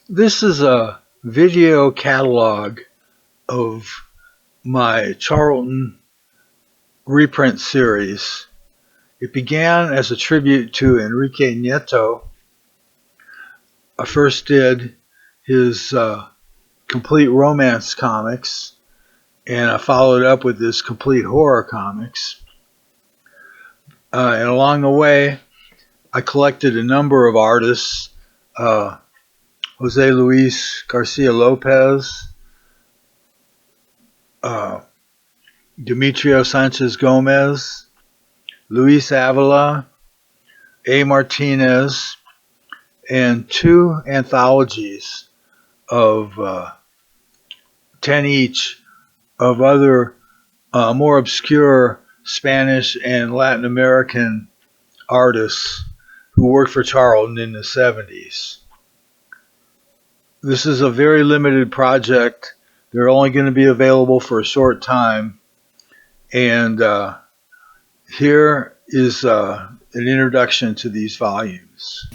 This is a video catalog of my Charlton reprint series. It began as a tribute to Enrique Nieto. I first did his complete romance comics, and I followed up with his complete horror comics. And along the way, I collected a number of artists, Jose Luis Garcia Lopez, uh, Demetrio Sanchez Gomez, Luis Avila, A. Martinez, and two anthologies of 10 each of other more obscure Spanish and Latin American artists who worked for Charlton in the 70s. This is a very limited project. They're only going to be available for a short time. And here is an introduction to these volumes.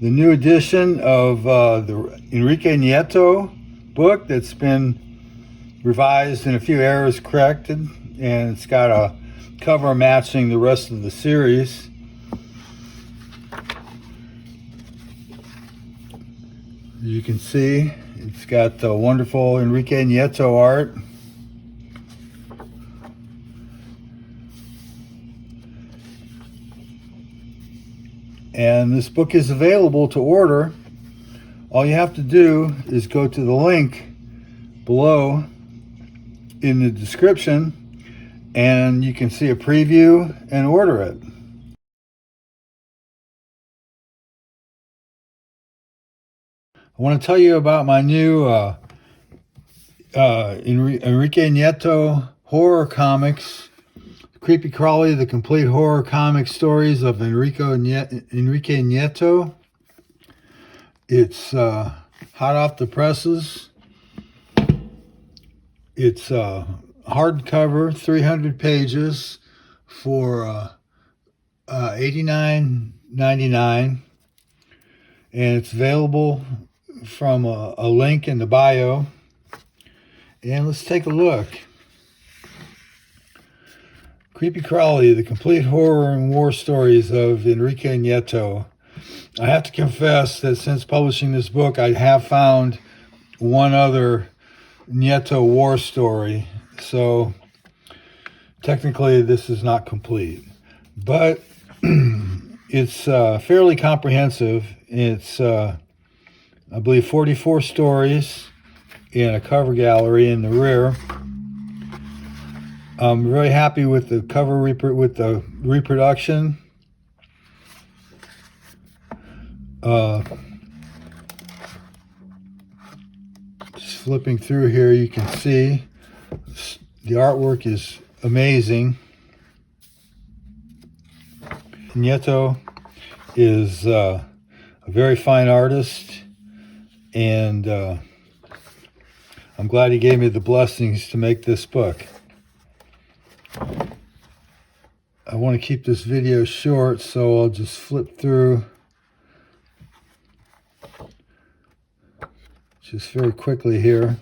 The new edition of the Enrique Nieto book that's been revised and a few errors corrected, and it's got a cover matching the rest of the series. As you can see, it's got the wonderful Enrique Nieto art. And this book is available to order. All you have to do is go to the link below in the description, and you can see a preview and order it. I want to tell you about my new Enrique Nieto horror comics, Creepy Crawly, the complete horror comic stories of Enrique Nieto. It's hot off the presses. It's hardcover, 300 pages for $89.99, and it's available from a link in the bio. And let's take a look. Creepy Crawly, the complete horror and war stories of Enrique Nieto. I have to confess that since publishing this book, I have found one other Nieto war story. So technically this is not complete, but it's fairly comprehensive. It's I believe 44 stories in a cover gallery in the rear. I'm really happy with the cover with the reproduction. Just flipping through here, you can see the artwork is amazing. Nieto is a very fine artist, and I'm glad he gave me the blessings to make this book. I want to keep this video short, so I'll just flip through just very quickly here.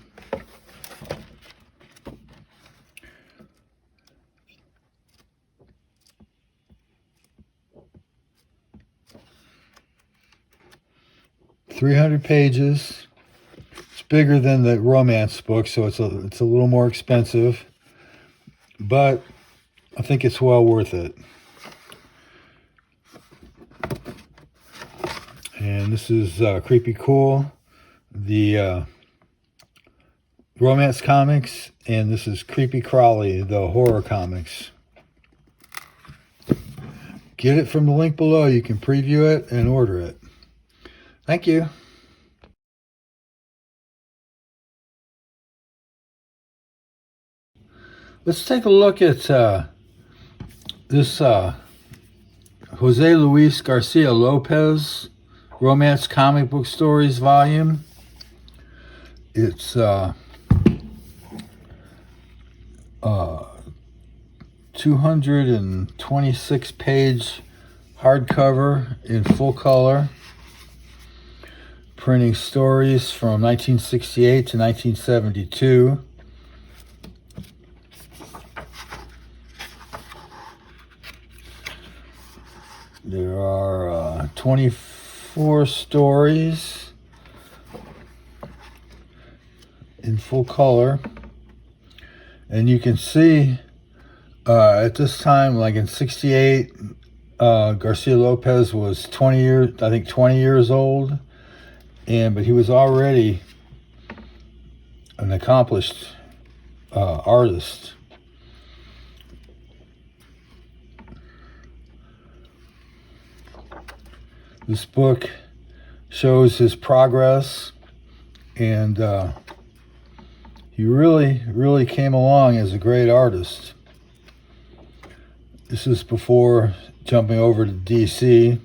"300 pages. It's bigger than the romance book, so it's a little more expensive, but I think it's well worth it." And this is Creepy Cool, the romance comics, and this is Creepy Crawly, the horror comics. Get it from the link below. You can preview it and order it. Thank you. Let's take a look at this Jose Luis Garcia Lopez romance comic book stories volume. It's 226 page hardcover in full color. reprinting stories from 1968 to 1972. There are 24 stories in full color. And you can see at this time, like in 68, Garcia Lopez was 20 years old. But he was already an accomplished artist. This book shows his progress, and he really came along as a great artist. This is before jumping over to DC,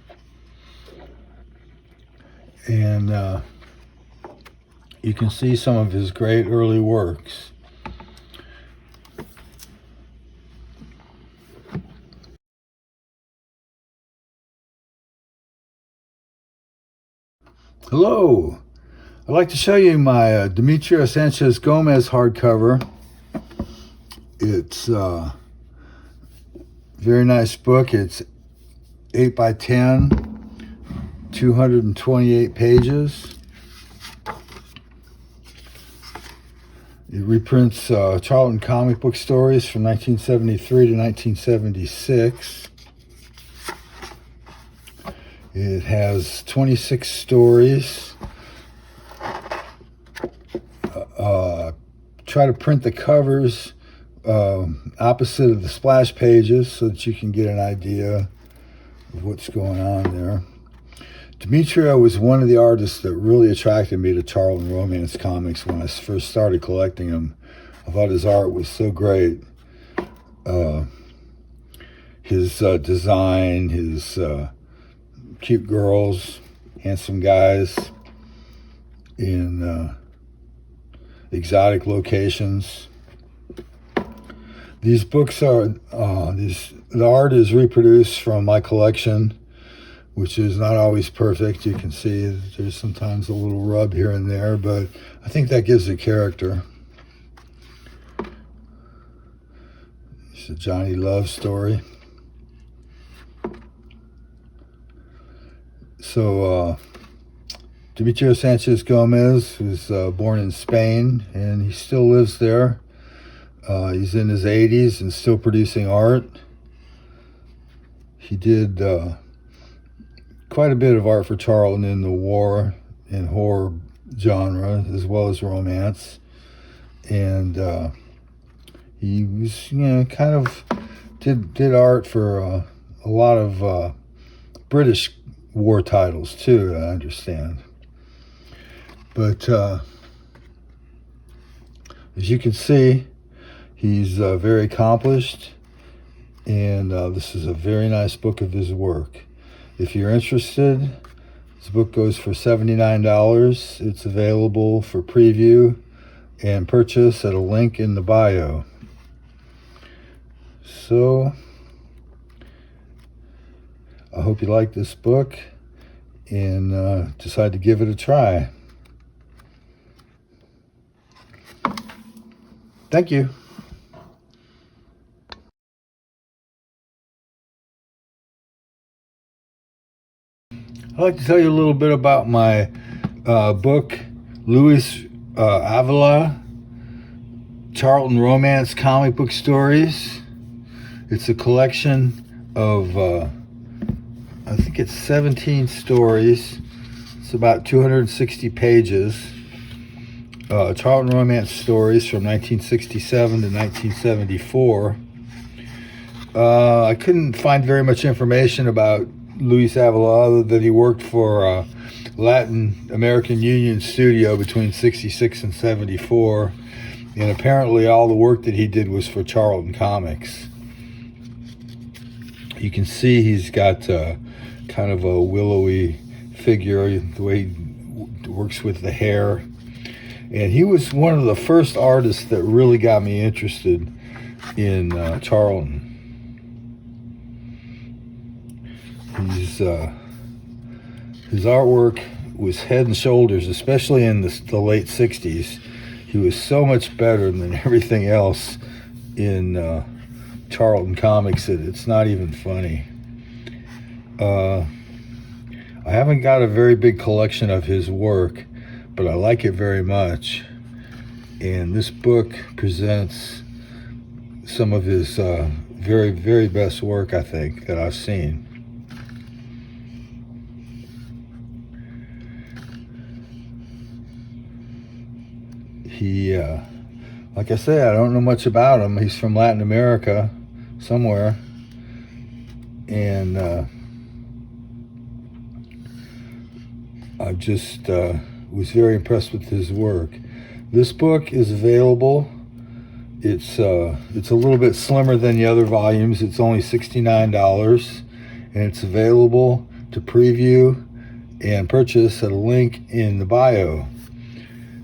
and you can see some of his great early works. Hello, I'd like to show you my Demetrio Sanchez Gomez hardcover. It's a very nice book. It's 8 by 10, 228 pages. It reprints Charlton comic book stories from 1973 to 1976. It has 26 stories. Try to print the covers opposite of the splash pages so that you can get an idea of what's going on there. Demetrio was one of the artists that really attracted me to Charlton romance comics when I first started collecting them. I thought his art was so great. His design, his cute girls, handsome guys in exotic locations. These books are, the art is reproduced from my collection, which is not always perfect. You can see there's sometimes a little rub here and there, but I think that gives it character. It's a Johnny Love story. So, Demetrio Sanchez Gomez was born in Spain, and he still lives there. He's in his 80s and still producing art. He did quite a bit of art for Charlton in the war and horror genre, as well as romance. And he was, kind of did art for a lot of British war titles too, I understand. But as you can see, he's very accomplished, and this is a very nice book of his work. If you're interested, this book goes for $79. It's available for preview and purchase at a link in the bio. So, I hope you like this book and decide to give it a try. Thank you. I'd like to tell you a little bit about my book, Luis Avila, Charlton Romance Comic Book Stories. It's a collection of, I think it's 17 stories. It's about 260 pages. Charlton Romance stories from 1967 to 1974. I couldn't find very much information about Luis Avila other than he worked for Latin American Union Studio between 66 and 74. And apparently all the work that he did was for Charlton Comics. You can see he's got kind of a willowy figure, the way he works with the hair. And he was one of the first artists that really got me interested in Charlton. His artwork was head and shoulders, especially in the late 60s. He was so much better than everything else in Charlton comics that it's not even funny. I haven't got a very big collection of his work, but I like it very much. And this book presents some of his very, very best work, I think, that I've seen. He, like I say, I don't know much about him. He's from Latin America, somewhere. And I just was very impressed with his work. This book is available. It's a little bit slimmer than the other volumes. It's only $69, and it's available to preview and purchase at a link in the bio.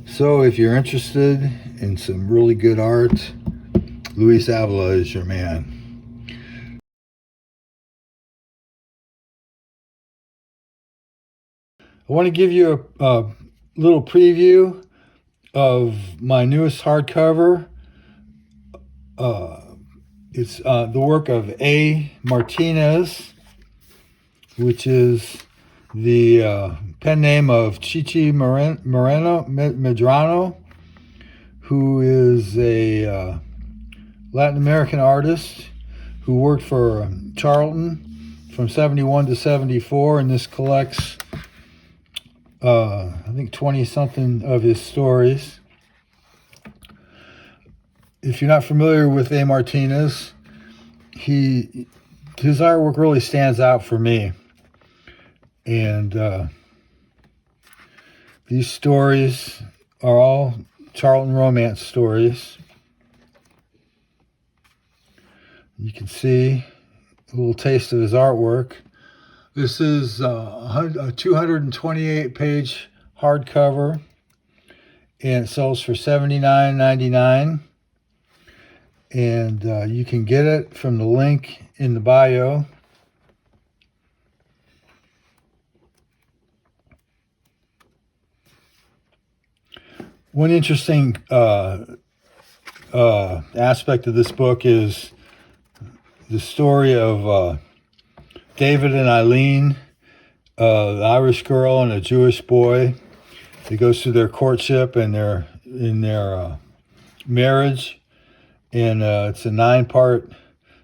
So if you're interested in some really good art, Luis Avila is your man. I want to give you a little preview of my newest hardcover. It's the work of A. Martinez, which is the pen name of Chichi Medrano, who is a Latin American artist who worked for Charlton from 71 to 74, and this collects I think 20-something of his stories. If you're not familiar with A. Martinez, his artwork really stands out for me. And these stories are all Charlton romance stories. You can see a little taste of his artwork. This is a 228-page hardcover, and it sells for $79.99. And you can get it from the link in the bio. One interesting aspect of this book is the story of David and Eileen, the Irish girl and a Jewish boy. It goes through their courtship and their marriage, and it's a 9-part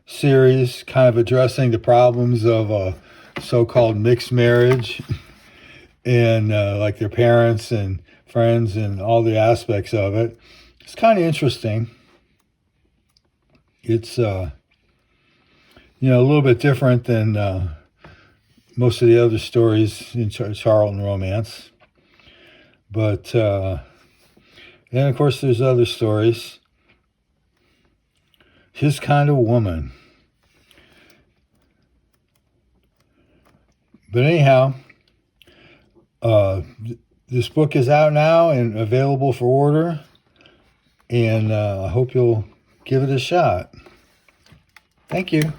series, kind of addressing the problems of a so-called mixed marriage, and like their parents and friends and all the aspects of it. It's kind of interesting. It's a little bit different than most of the other stories in Charlton romance. But then, of course, there's other stories. His Kind of Woman. But anyhow, this book is out now and available for order. And I hope you'll give it a shot. Thank you.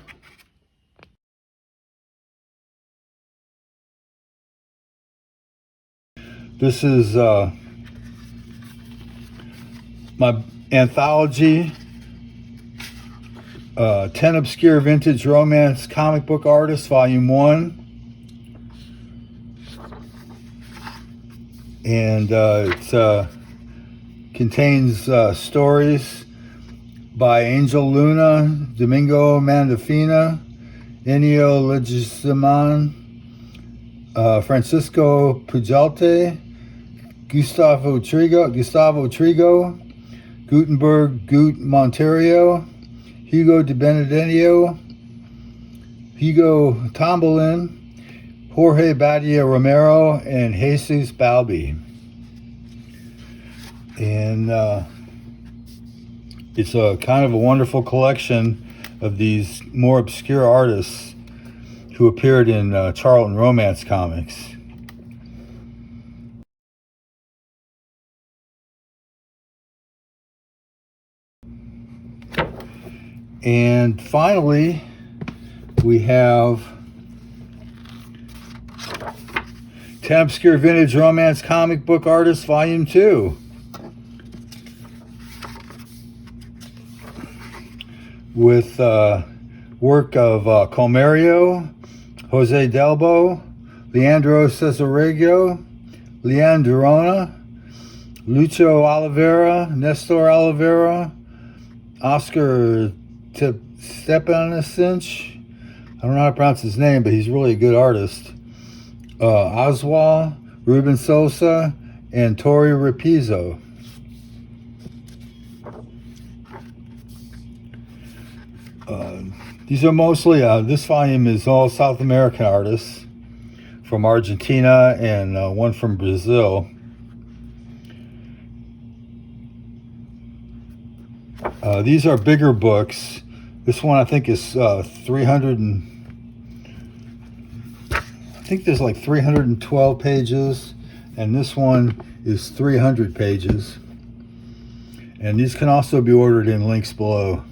This is my anthology, 10 Obscure Vintage Romance Comic Book Artists, Volume 1. And it contains stories by Angel Luna, Domingo Mandafina, Ennio Legisman, Francisco Pujalte, Gustavo Trigo, Gutenberg Gut Monterio, Hugo de Benedetto, Hugo Tombolin, Jorge Badia Romero, and Jesus Balbi. And it's a kind of a wonderful collection of these more obscure artists who appeared in Charlton romance comics. And finally, 10 Obscure Vintage Romance Comic Book Artists, Volume 2. With work of Comerio, Jose Delbo, Leandro Cesarego, Leandrona, Lucho Oliveira, Nestor Oliveira, Oscar Stepanisic. I don't know how to pronounce his name, but he's really a good artist. Oswald, Ruben Sosa, and Tori Rapizzo. These are mostly, this volume is all South American artists from Argentina and one from Brazil. These are bigger books. This one I think is 300 and I think there's like 312 pages, and this one is 300 pages. And these can also be ordered in links below.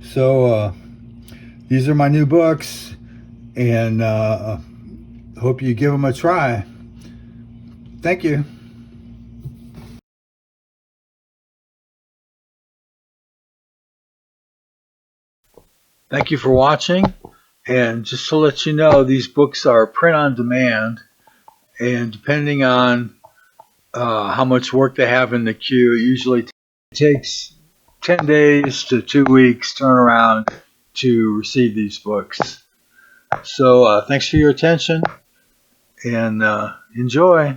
So these are my new books, and hope you give them a try. Thank you. Thank you for watching. And just to let you know, these books are print on demand, and depending on how much work they have in the queue, it usually takes 10 days to 2 weeks turnaround to receive these books. So thanks for your attention, and enjoy.